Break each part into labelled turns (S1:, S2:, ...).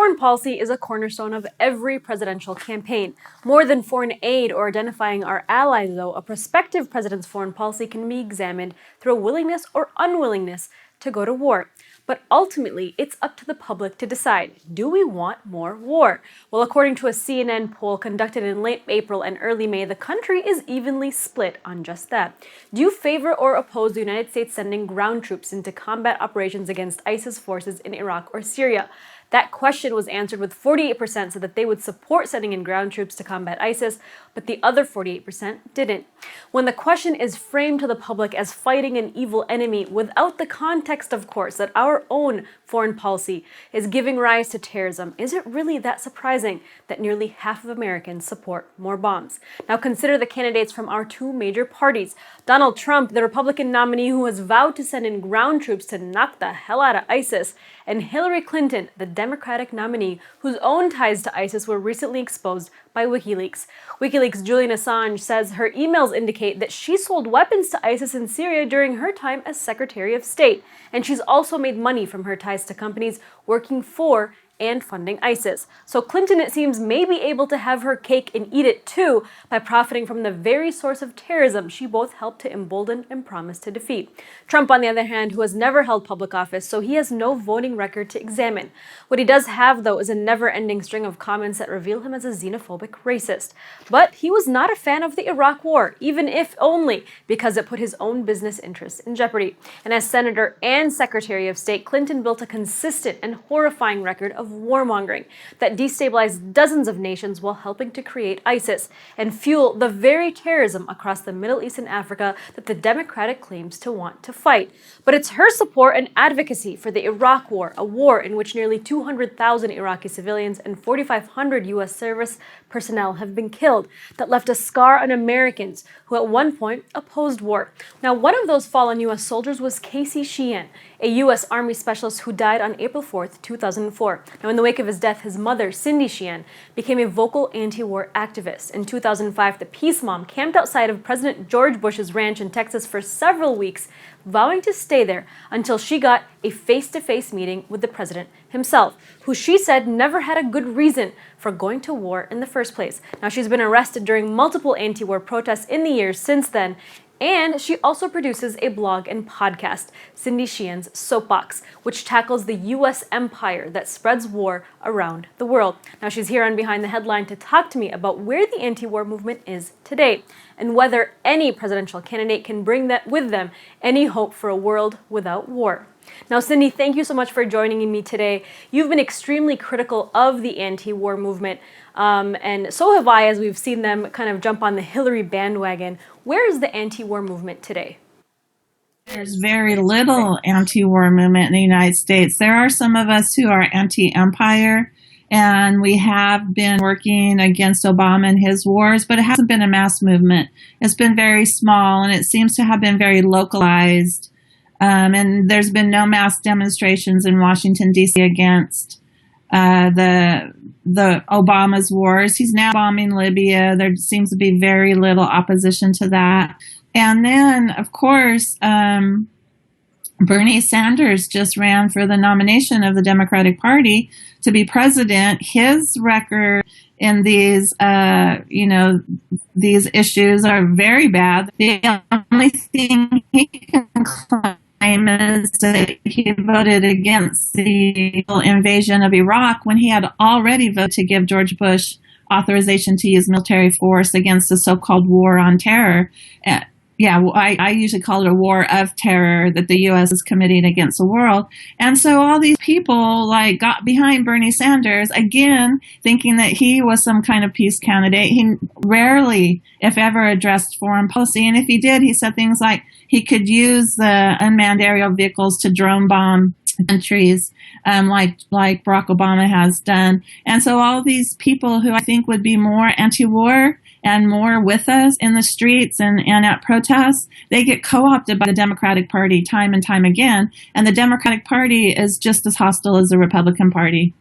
S1: Foreign policy is a cornerstone of every presidential campaign. More than foreign aid or identifying our allies, though, a prospective president's foreign policy can be examined through a willingness or unwillingness to go to war. But ultimately, it's up to the public to decide, do we want more war? Well, according to a CNN poll conducted in late April and early May, the country is evenly split on just that. Do you favor or oppose the United States sending ground troops into combat operations against ISIS forces in Iraq or Syria? That question was answered with 48% said that they would support sending in ground troops to combat ISIS, but the other 48% didn't. When the question is framed to the public as fighting an evil enemy without the context, of course, that our own foreign policy is giving rise to terrorism, is it really that surprising that nearly half of Americans support more bombs? Now consider the candidates from our two major parties. Donald Trump, the Republican nominee who has vowed to send in ground troops to knock the hell out of ISIS, and Hillary Clinton, the Democratic nominee whose own ties to ISIS were recently exposed by WikiLeaks. WikiLeaks' Julian Assange says her emails indicate that she sold weapons to ISIS in Syria during her time as Secretary of State, and she's also made money from her ties to companies working for and funding ISIS. So Clinton, it seems, may be able to have her cake and eat it too by profiting from the very source of terrorism she both helped to embolden and promise to defeat. Trump, on the other hand, who has never held public office, so he has no voting record to examine. What he does have, though, is a never-ending string of comments that reveal him as a xenophobic racist. But he was not a fan of the Iraq War, even if only because it put his own business interests in jeopardy. And as Senator and Secretary of State, Clinton built a consistent and horrifying record of warmongering that destabilized dozens of nations while helping to create ISIS and fuel the very terrorism across the Middle East and Africa that the Democratic claims to want to fight. But it's her support and advocacy for the Iraq War, a war in which nearly 200,000 Iraqi civilians and 4,500 U.S. service personnel have been killed, that left a scar on Americans who at one point opposed war. Now, one of those fallen U.S. soldiers was Casey Sheehan, a U.S. Army specialist who died on April 4th, 2004. Now, in the wake of his death, his mother, Cindy Sheehan, became a vocal anti-war activist. In 2005, the Peace Mom camped outside of President George Bush's ranch in Texas for several weeks, vowing to stay there until she got a face-to-face meeting with the president himself, who she said never had a good reason for going to war in the first place. Now, she's been arrested during multiple anti-war protests in the years since then, and she also produces a blog and podcast, Cindy Sheehan's Soapbox, which tackles the U.S. empire that spreads war around the world. Now, she's here on Behind the Headline to talk to me about where the anti-war movement is today and whether any presidential candidate can bring that with them any hope for a world without war. Now, Cindy, thank you so much for joining me today. You've been extremely critical of the anti-war movement, and so have I, as we've seen them kind of jump on the Hillary bandwagon. Where is the anti-war movement today?
S2: There's very little anti-war movement in the United States. There are some of us who are anti-empire, and we have been working against Obama and his wars, but it hasn't been a mass movement. It's been very small, and it seems to have been very localized. And there's been no mass demonstrations in Washington, D.C. against the Obama's wars. He's now bombing Libya. There seems to be very little opposition to that. And then, of course, Bernie Sanders just ran for the nomination of the Democratic Party to be president. His record in these, these issues are very bad. The only thing he can claim is that he voted against the invasion of Iraq when he had already voted to give George Bush authorization to use military force against the so-called war on terror. I usually call it a war of terror that the U.S. is committing against the world. And so all these people got behind Bernie Sanders, again, thinking that he was some kind of peace candidate. He rarely, if ever, addressed foreign policy. And if he did, he said things like he could use the unmanned aerial vehicles to drone bomb countries, like Barack Obama has done. And so all these people who I think would be more anti-war and more with us in the streets and at protests, they get co-opted by the Democratic Party time and time again. And the Democratic Party is just as hostile as the Republican Party.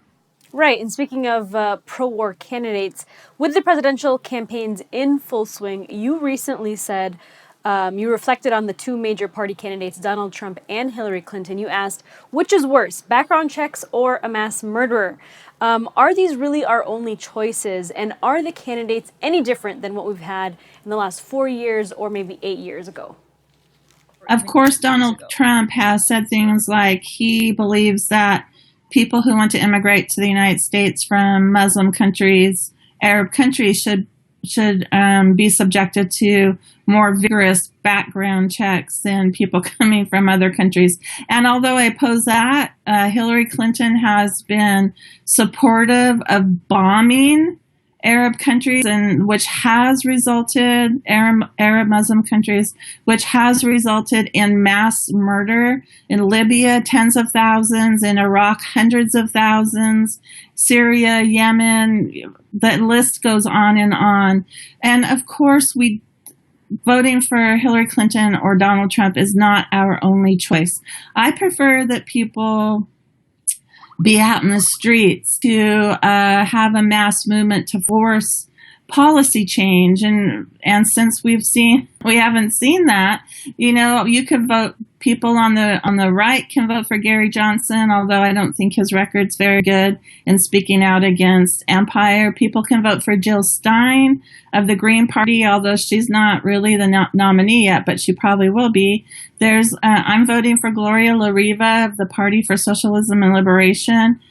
S1: Right. And speaking of pro-war candidates, with the presidential campaigns in full swing, you recently said You reflected on the two major party candidates, Donald Trump and Hillary Clinton. You asked, which is worse, background checks or a mass murderer? Are these really our only choices? And are the candidates any different than what we've had in the last 4 years or maybe 8 years ago?
S2: Of course, Donald Trump has said things like he believes that people who want to immigrate to the United States from Muslim countries, Arab countries, should be subjected to more vigorous background checks than people coming from other countries. And although I oppose that, Hillary Clinton has been supportive of bombing Arab countries, and which has resulted, Arab Muslim countries, which has resulted in mass murder in Libya, tens of thousands, in Iraq, hundreds of thousands, Syria, Yemen, the list goes on and on. And of course, voting for Hillary Clinton or Donald Trump is not our only choice. I prefer that people be out in the streets to have a mass movement to force policy change. And since we haven't seen that, you could vote. People on the right can vote for Gary Johnson, although I don't think his record's very good in speaking out against empire. People can vote for Jill Stein of the Green Party, although she's not really the nominee yet, but she probably will be. I'm voting for Gloria La Riva of the Party for Socialism and Liberation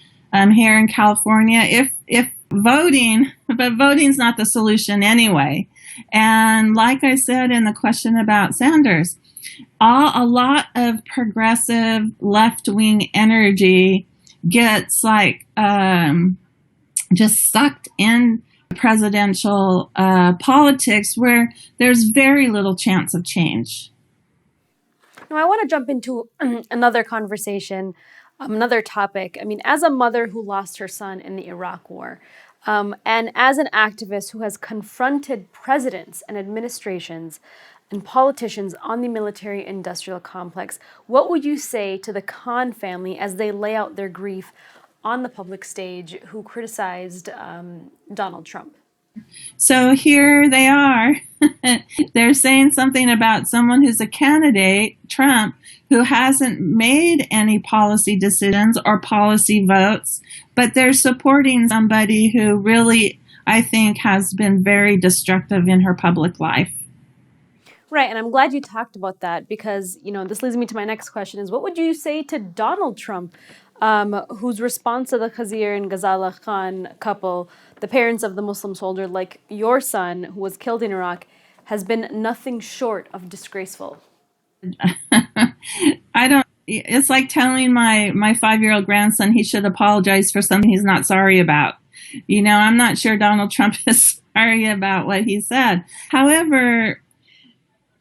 S2: here in California. If voting's not the solution anyway. And like I said in the question about Sanders, a lot of progressive left-wing energy gets just sucked in presidential politics where there's very little chance of change.
S1: Now, I want to jump into another conversation, another topic. I mean, as a mother who lost her son in the Iraq War, and as an activist who has confronted presidents and administrations and politicians on the military-industrial complex, what would you say to the Khan family as they lay out their grief on the public stage who criticized Donald Trump?
S2: So here they are. They're saying something about someone who's a candidate, Trump, who hasn't made any policy decisions or policy votes, but they're supporting somebody who really, I think, has been very destructive in her public life.
S1: Right, and I'm glad you talked about that because, this leads me to my next question is, what would you say to Donald Trump, whose response to the Khazir and Ghazala Khan couple, the parents of the Muslim soldier like your son who was killed in Iraq, has been nothing short of disgraceful?
S2: It's like telling my 5-year-old grandson he should apologize for something he's not sorry about. I'm not sure Donald Trump is sorry about what he said. However,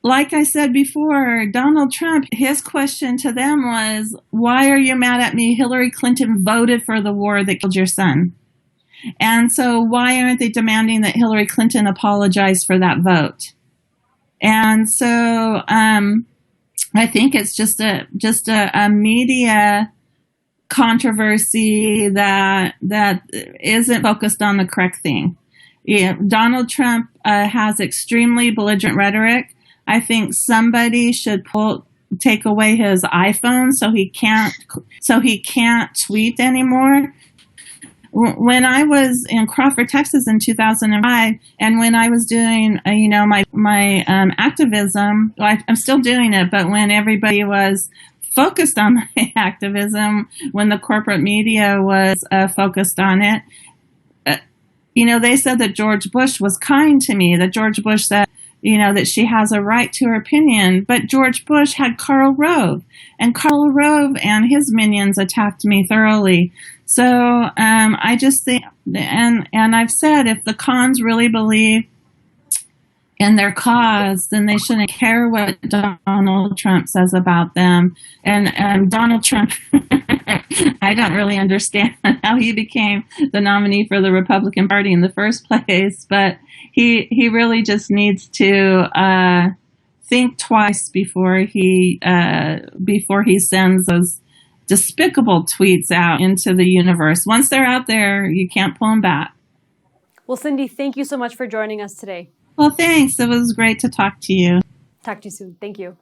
S2: like I said before, Donald Trump, his question to them was, why are you mad at me? Hillary Clinton voted for the war that killed your son. And so why aren't they demanding that Hillary Clinton apologize for that vote? And so I think it's just a media controversy that isn't focused on the correct thing. Donald Trump has extremely belligerent rhetoric. I think somebody should take away his iPhone so he can't tweet anymore. When I was in Crawford, Texas in 2005, and when I was doing, my activism, I'm still doing it, but when everybody was focused on my activism, when the corporate media was focused on it, they said that George Bush was kind to me, that George Bush said, that she has a right to her opinion. But George Bush had Karl Rove, and Karl Rove and his minions attacked me thoroughly. So I just think, and I've said, if the Khans really believe in their cause, then they shouldn't care what Donald Trump says about them. And Donald Trump, I don't really understand how he became the nominee for the Republican Party in the first place, but he really just needs to think twice before he sends those despicable tweets out into the universe. Once they're out there, you can't pull them back.
S1: Well, Cindy, thank you so much for joining us today.
S2: Well, thanks. It was great to talk to you.
S1: Talk to you soon. Thank you.